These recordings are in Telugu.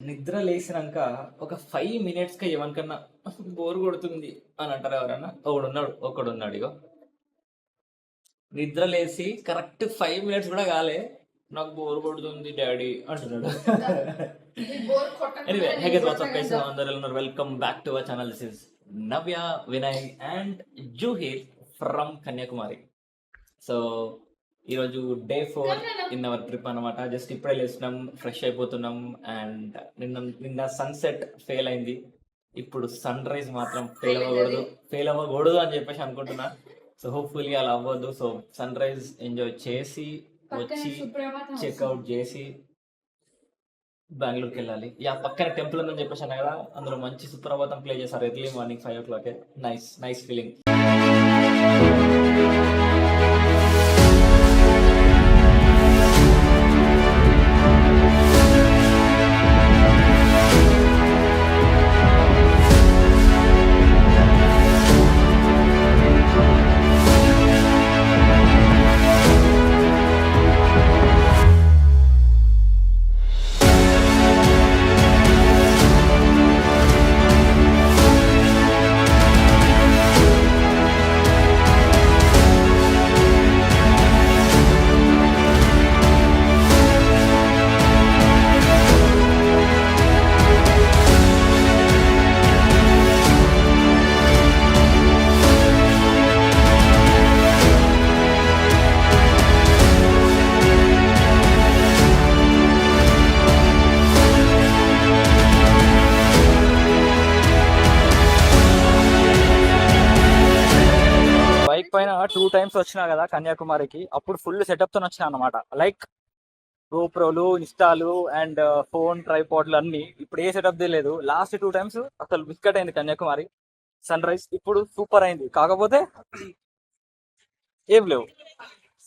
నిద్ర లేసినాక ఒక 5 మినిట్స్‌కి ఎవరికన్నా బోర్ కొడుతుంది అని అంటారా ఎవరన్నా? ఒకడున్నాడు ఇగో. నిద్ర లేసి కరెక్ట్ 5 మినిట్స్ కూడా కాలే, నాకు బోర్ కొడుతుంది డాడీ అంటున్నాడు. Anyway, hey guys, what's up guys, అందరూ ఉన్నారు. Welcome back to our channel. This is Navya, Vinay and Juheer from Kanyakumari. So ఈరోజు డే 4 ఇన్ అవర్ ట్రిప్ అనమాట. జస్ట్ ఇప్పుడే లేస్తున్నాం, ఫ్రెష్ అయిపోతున్నాం. అండ్ నిన్న సన్సెట్ ఫెయిల్ అయింది. ఇప్పుడు సన్ రైజ్ మాత్రం ఫెయిల్ అవ్వకూడదు అని చెప్పేసి అనుకుంటున్నా. సో హోప్ఫుల్లీ అలా అవ్వద్దు. సో సన్ రైజ్ ఎంజాయ్ చేసి వచ్చి చెక్అవుట్ చేసి బెంగళూరుకి వెళ్ళాలి. పక్కన టెంపుల్ ఉందని చెప్పేసి అన్నా కదా, అందులో మంచి సుప్రభాతం ప్లే చేశారు early morning 5 o'clock. Nice feeling. పైన 2 times వచ్చినా కదా కన్యాకుమారికి, అప్పుడు ఫుల్ సెటప్ తో వచ్చినా అనమాట. లైక్ గోప్రోలు, ఇన్స్టాలు అండ్ ఫోన్ ట్రైపాడ్లు అన్ని. ఇప్పుడు ఏ సెటప్ లేదు. లాస్ట్ 2 times అసలు బిస్కెట్ అయింది కన్యాకుమారి. సన్ రైజ్ ఇప్పుడు సూపర్ అయింది, కాకపోతే ఏం లేవు.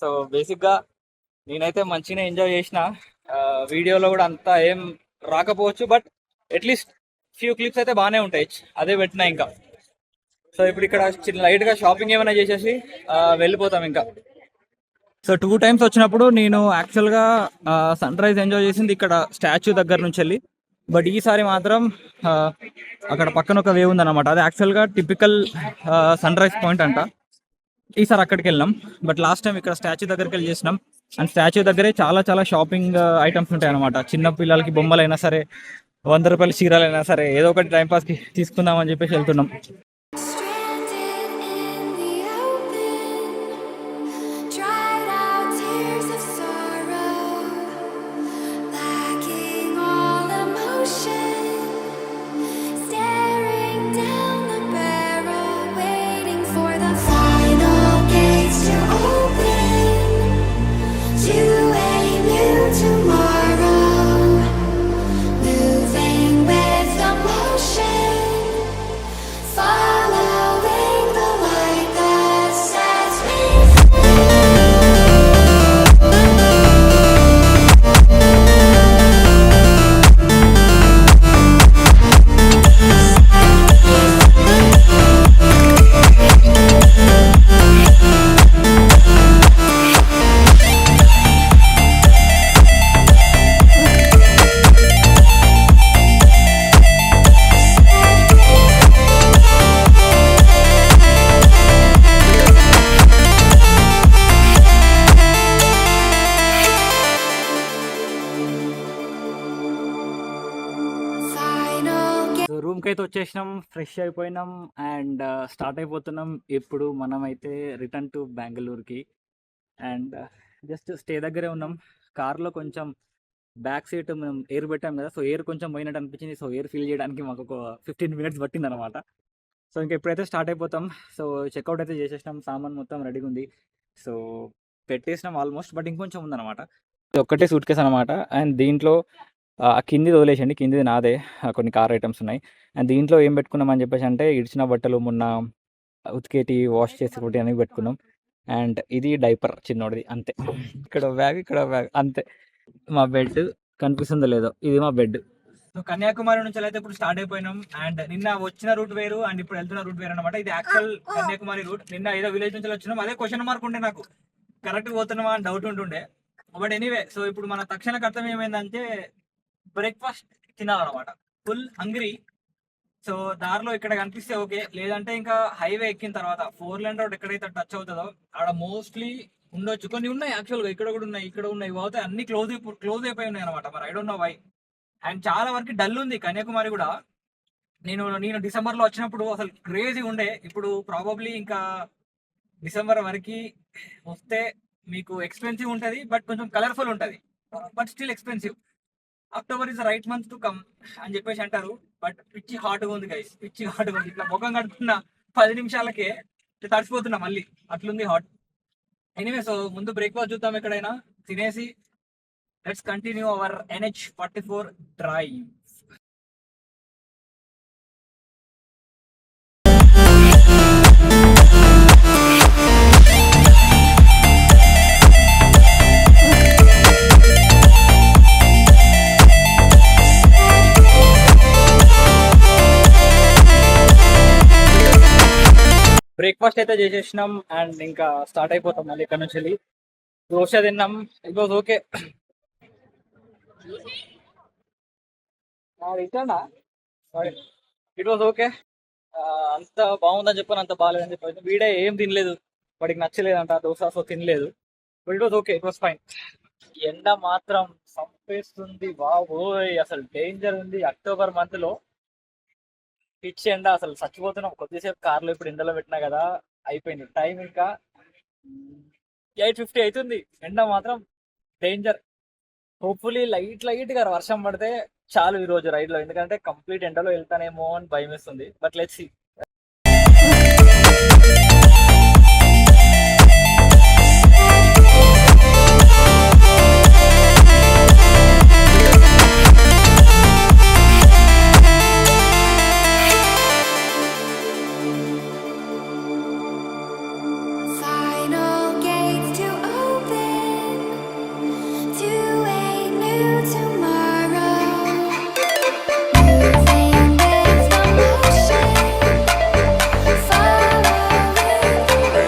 సో బేసిక్ గా నేనైతే మంచిగా ఎంజాయ్ చేసిన. వీడియోలో కూడా అంతా ఏం రాకపోవచ్చు, బట్ అట్లీస్ట్ ఫ్యూ క్లిప్స్ అయితే బాగానే ఉంటాయి. అదే పెట్టినా ఇంకా. సో ఇప్పుడు ఇక్కడ లైట్ గా షాపింగ్ ఏమైనా చేసేసి వెళ్ళిపోతాం ఇంకా. సో 2 times వచ్చినప్పుడు నేను యాక్చువల్గా సన్ రైజ్ ఎంజాయ్ చేసింది ఇక్కడ స్టాచ్యూ దగ్గర నుంచి వెళ్ళి. బట్ ఈసారి మాత్రం అక్కడ పక్కన ఒక వే ఉందన్నమాట. అది యాక్చువల్గా టిపికల్ సన్ రైజ్ పాయింట్ అంట. ఈసారి అక్కడికి వెళ్ళాం. బట్ లాస్ట్ టైం ఇక్కడ స్టాచ్యూ దగ్గరికి వెళ్ళి చేసినాం. అండ్ స్టాచ్యూ దగ్గరే చాలా షాపింగ్ ఐటమ్స్ ఉంటాయి అనమాట. చిన్న పిల్లలకి బొమ్మలైనా సరే, 100 రూపాయల చీరలైనా సరే, ఏదో ఒకటి టైంపాస్కి తీసుకుందాం అని చెప్పేసి వెళ్తున్నాం. రూమ్కి అయితే వచ్చేసినాం, ఫ్రెష్ అయిపోయినాం అండ్ స్టార్ట్ అయిపోతున్నాం. ఇప్పుడు మనమైతే రిటర్న్ టు బెంగళూరుకి. అండ్ జస్ట్ స్టే దగ్గరే ఉన్నాం. కార్లో కొంచెం బ్యాక్ సీట్ మనం ఎయిర్ పెట్టాం కదా, సో ఎయిర్ కొంచెం పోయినట్టు అనిపించింది. సో ఎయిర్ ఫిల్ చేయడానికి మాకు ఒక 15 minutes పట్టింది అనమాట. సో ఇంకా ఎప్పుడైతే స్టార్ట్ అయిపోతాం. సో చెక్అవుట్ అయితే చేసేసినాం, సామాన్ మొత్తం రెడీగా ఉంది. సో పెట్టేసినాం ఆల్మోస్ట్, బట్ ఇంకొంచెం ఉందన్నమాట. ఒక్కటే సూట్ కేస్ అనమాట. అండ్ దీంట్లో కిందిది వదిలేసండి, కిందిది నాదే. కొన్ని కార్ ఐటమ్స్ ఉన్నాయి. అండ్ దీంట్లో ఏం పెట్టుకున్నామని చెప్పేసి అంటే, ఇడిచిన బట్టలు మొన్న ఉతికేటి, వాష్ చేసి ఒకటి అనేవి పెట్టుకున్నాం. అండ్ ఇది డైపర్ చిన్నోడిది, అంతే. ఇక్కడ బ్యాగ్ అంతే. మా బెడ్ కనిపిస్తుందో లేదో, ఇది మా బెడ్. సో కన్యాకుమారి నుంచి అయితే ఇప్పుడు స్టార్ట్ అయిపోయినాం. అండ్ నిన్న వచ్చిన రూట్ వేరు అండ్ ఇప్పుడు వెళ్తున్న రూట్ వేరు అనమాట. ఇది యాక్చువల్ కన్యాకుమారి రూట్. నిన్న ఏదో విలేజ్ నుంచి వచ్చినాం, అదే క్వశ్చన్ మార్క్ ఉండే నాకు, కరెక్ట్ పోతున్నామా అని డౌట్ ఉంటుండే. బట్ ఎనీవే, సో ఇప్పుడు మన తక్షణ కర్తవ్యం ఏమైందంటే బ్రేక్ఫాస్ట్ తినాలన్నమాట. Full hungry. సో దారిలో ఇక్కడ కనిపిస్తే ఓకే, లేదంటే ఇంకా హైవే ఎక్కిన తర్వాత 4 లేన్ రోడ్ ఎక్కడైతే టచ్ అవుతుందో ఆడ మోస్ట్లీ ఉండొచ్చు. కొన్ని ఉన్నాయి యాక్చువల్గా, ఇక్కడ కూడా ఉన్నాయి, ఇక్కడ ఉన్నాయి, పోతే అన్ని క్లోజ్ అయిపోయి ఉన్నాయి అనమాట. మరి I don't know why. And చాలా వరకు డల్ ఉంది కన్యాకుమారి కూడా. నేను డిసెంబర్లో వచ్చినప్పుడు అసలు క్రేజీ ఉండే. ఇప్పుడు ప్రాబబ్లీ ఇంకా డిసెంబర్ వరకు వస్తే మీకు ఎక్స్పెన్సివ్ ఉంటుంది, బట్ కొంచెం కలర్ఫుల్ ఉంటుంది, but still expensive. October is the right month to come అని చెప్పేసి అంటారు, బట్ పిచ్చి హాట్గా ఉంది గైస్, పిచ్చి హాట్గా ఉంది. ఇట్లా ముఖం కడుతున్న 10 నిమిషాలకే తడిసిపోతున్నా మళ్ళీ, అట్లుంది హాట్. ఎనీవే, సో ముందు బ్రేక్ఫాస్ట్ చూద్దాం ఎక్కడైనా తినేసి let's continue our NH44 drive. Breakfast అయితే చేసేసినాం అండ్ ఇంకా స్టార్ట్ అయిపోతాం మళ్ళీ ఇక్కడ నుంచి వెళ్ళి. దోశ తిన్నాం, it was okay. It was okay. అంత బాగుందని చెప్పాను, అంత బాగాలేదని చెప్పాను. వీడే ఏం తినలేదు, వాడికి నచ్చలేదంట దోశ, సో తినలేదు. But it was okay, it was fine. ఎండ మాత్రం సంపేస్తుంది బాబోయ్, అసలు డేంజర్ ఉంది. అక్టోబర్ మంత్ లో పిచ్చి ఎండ, అసలు చచ్చిపోతున్నాం. కొద్దిసేపు కార్లో ఇప్పుడు ఎండలో పెట్టినా కదా, అయిపోయింది టైం. ఇంకా 8:50 అవుతుంది. ఎండ మాత్రం డేంజర్. హోప్ఫుల్లీ లైట్ గా వర్షం పడితే చాలు ఈ రోజు రైడ్ లో, ఎందుకంటే కంప్లీట్ ఎండలో వెళ్తానేమో అని భయం వేస్తుంది. But let's see. Final gates to open to a new tomorrow. Moving with the motion, following the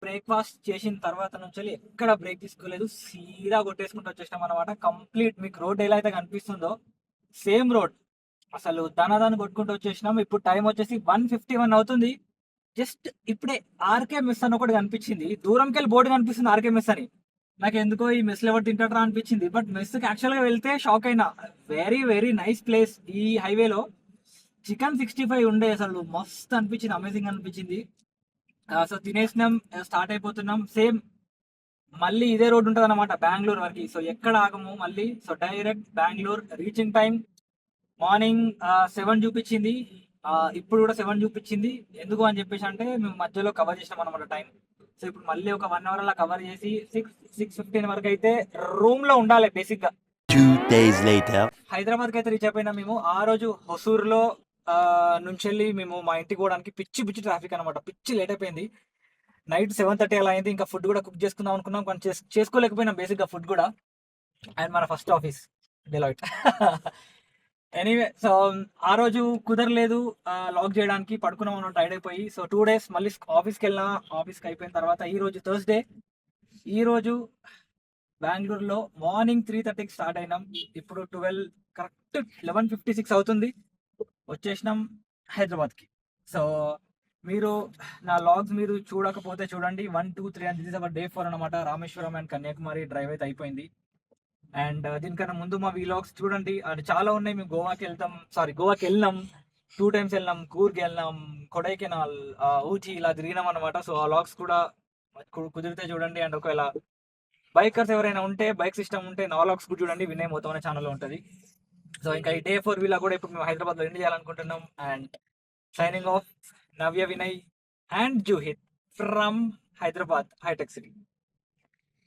breakfast చేసిన తర్వాత నుంచి ఎక్కడ బ్రేక్ తీసుకోలేదు, సీదా కొట్టేసుకుంటూ వచ్చేసినాం అనమాట. కంప్లీట్ మీకు రోడ్ ఎలా అయితే కనిపిస్తుందో సేమ్ రోడ్, అసలు దాని కొట్టుకుంటూ వచ్చేసినాం. ఇప్పుడు టైం వచ్చేసి 1:51 అవుతుంది. జస్ట్ ఇప్పుడే ఆర్కే మెస్ అని ఒకటి కనిపించింది, దూరంకి వెళ్ళి బోర్డు కనిపిస్తుంది ఆర్కే మెస్ అని. నాకు ఎందుకో ఈ మెస్లో ఎవరు తింటారా అనిపించింది, బట్ మెస్కి యాక్చువల్గా వెళ్తే షాక్ అయినా. Very very nice place. ఈ హైవేలో చికెన్ 65 ఉండే, అసలు మస్త్ అనిపించింది, అమేజింగ్ అనిపించింది. సో తినేసినాం, స్టార్ట్ అయిపోతున్నాం. సేమ్ మళ్ళీ ఇదే రోడ్ ఉంటుంది అనమాట బెంగళూరు వరకు. సో ఎక్కడ ఆగము మళ్ళీ. So direct Bengaluru. Reaching time morning 7 చూపించింది, ఇప్పుడు కూడా 7 చూపించింది. ఎందుకు అని చెప్పేసి అంటే మేము మధ్యలో కవర్ చేసినాం అనమాట టైం. సో ఇప్పుడు మళ్ళీ ఒక 1 అవర్ అలా కవర్ చేసి 6:15 వరకు అయితే రూమ్ లో ఉండాలి బేసిక్ గా. 2 days later. హైదరాబాద్ కి అయితే రీచ్ అయిపోయినా మేము. ఆ రోజు హొసూరులో నుంచి వెళ్ళి మేము మా ఇంటికి పోవడానికి పిచ్చి ట్రాఫిక్ అనమాట, పిచ్చి లేట్ అయిపోయింది. నైట్ 7:30 అలా అయింది. ఇంకా ఫుడ్ కూడా కుక్ చేసుకుందాం అనుకున్నాం, కానీ చేసుకోలేకపోయినాం బేసిక్ గా ఫుడ్ కూడా. అండ్ మన first office Deloitte. Anyway, so ఆ రోజు కుదరలేదు లాక్ చేయడానికి, పడుకున్నాం మనం టైర్డ్ అయిపోయి. సో 2 days మళ్ళీ ఆఫీస్కి వెళ్ళినా. ఆఫీస్కి అయిపోయిన తర్వాత ఈ రోజు థర్స్డే, ఈ రోజు బెంగళూరులో మార్నింగ్ 3:30కి స్టార్ట్ అయినాం. ఇప్పుడు 12 కరెక్ట్ 11:56 అవుతుంది. వచ్చేసినాం హైదరాబాద్కి. సో మీరు నా లాగ్స్ మీరు చూడకపోతే చూడండి. 1, 2, 3 and this is our day 4 అనమాట. రామేశ్వరం అండ్ కన్యాకుమారి డ్రైవ్ అయితే అయిపోయింది. అండ్ దీనికన్నా ముందు మా వీలాగ్స్ చూడండి, అది చాలా ఉన్నాయి. మేము గోవాకి వెళ్ళినాం 2 times వెళ్ళినాం, కూర్గ్ వెళ్ళినాం, కొడైకెనాల్, ఊటీ ఇలా తిరిగినాం అనమాట. సో ఆ లాగ్స్ కూడా కుదిరితే చూడండి. అండ్ ఒకవేళ బైకర్స్ ఎవరైనా ఉంటే, బైక్ సిస్టమ్ ఉంటే నా లాగ్స్ కూడా చూడండి, వినయ్ మొత్తం అనే ఛానల్లో ఉంటుంది. సో ఇంకా ఈ డే 4 వీలా కూడా ఇప్పుడు మేము హైదరాబాద్లో ఎండ్ చేయాలనుకుంటున్నాం. And signing off, Navya, Vinay and Juhith from Hyderabad హైటెక్ సిటీ.